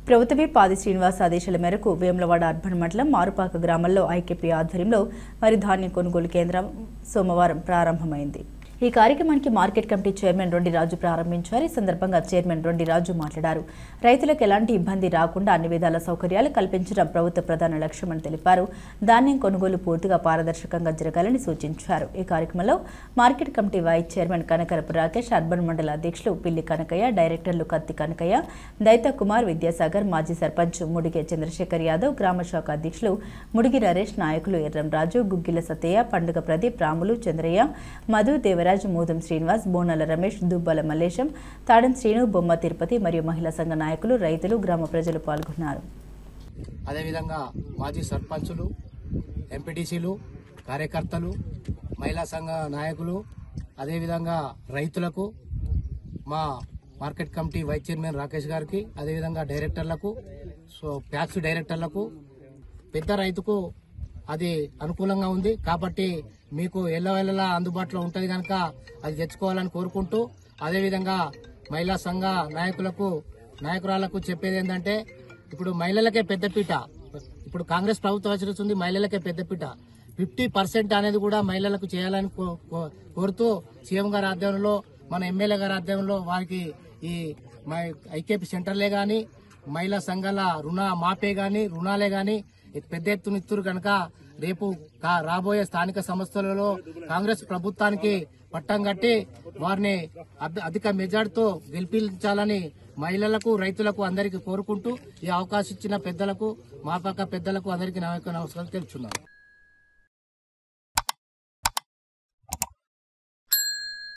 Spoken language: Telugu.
ప్రభుత్వ పాది శ్రీనివాస్ ఆదేశాల మేరకు వేములవాడ అర్బన్ మండలం మారుపాక గ్రామంలో ఐకేపీ ఆధ్వర్యంలో వరి ధాన్యం కొనుగోలు కేంద్రం సోమవారం ప్రారంభమైంది. ఈ కార్యక్రమానికి మార్కెట్ కమిటీ చైర్మన్ రొండి రాజు ప్రారంభించారు. ఈ సందర్భంగా చైర్మన్ రొండి రాజు మాట్లాడారు. రైతులకు ఎలాంటి ఇబ్బంది రాకుండా అన్ని విధాల సౌకర్యాలు కల్పించడం ప్రభుత్వ ప్రధాన లక్ష్యమని తెలిపారు. ధాన్యం కొనుగోలు పూర్తిగా పారదర్శకంగా జరగాలని సూచించారు. ఈ కార్యక్రమంలో market committee vice chairman Kanakarapu Rakesh, urban మండల అధ్యక్షులు పిల్లి కనకయ్య, డైరెక్టర్లు కత్తి కనకయ్య, దైత కుమార్, విద్యాసాగర్, మాజీ సర్పంచ్ ముడిగే చంద్రశేఖర్ యాదవ్, గ్రామ శాఖ అధ్యక్షులు ముడిగి నరేష్, నాయకులు ఎర్రం రాజు, గుగ్గిల సత్తయ్య, పండుగ ప్రదీప్, రాములు, చంద్రయ్య, మధు, దేవరాజ్, మూదం శ్రీనివాస్, బోనాల రమేష్, దుబ్బల మల్లేశం, తాడన్ శ్రీను, బొమ్మ తిరుపతి మరియు మహిళా సంఘ నాయకులు, రైతులు, గ్రామ ప్రజలు పాల్గొన్నారు. అదేవిధంగా మాజీ సర్పంచులు, ఎంపీటీసీలు, కార్యకర్తలు, మహిళా సంఘ నాయకులు, అదేవిధంగా రైతులకు, మా market committee vice chairman Rakesh గారికి, అదేవిధంగా డైరెక్టర్లకు, ప్యాక్స్ డైరెక్టర్లకు, పెద్ద రైతుకు అది అనుకూలంగా ఉంది కాబట్టి మీకు ఎల్లవెల్లలా అందుబాటులో ఉంటుంది కనుక అది తెచ్చుకోవాలని కోరుకుంటూ, అదేవిధంగా మహిళా సంఘ నాయకురాలకు చెప్పేది ఏంటంటే, ఇప్పుడు మహిళలకే పెద్దపీట, ఇప్పుడు కాంగ్రెస్ ప్రభుత్వం ఆచరిస్తుంది, మహిళలకే పెద్దపీట 50% అనేది కూడా మహిళలకు చేయాలని కోరుతూ సీఎం గారి ఆధ్వర్యంలో, మన ఎమ్మెల్యే గారి ఆధ్వర్యంలో వారికి ఈ ఐకేపీ సెంటర్లే గాని, మహిళా సంఘాల రుణ మాపే గాని, రుణాలే గాని పెద్ద ఎత్తున ఇస్తున్నారు కనుక రేపు రాబోయే స్థానిక సంస్థలలో కాంగ్రెస్ ప్రభుత్వానికి పట్టం కట్టి వారిని అధిక మెజార్టీతో గెలిపించాలని మహిళలకు, రైతులకు అందరికీ కోరుకుంటూ ఈ అవకాశం ఇచ్చిన పెద్దలకు, మాపక పెద్దలకు అందరికీ నమస్కారాలు తెలుపుతున్నాను.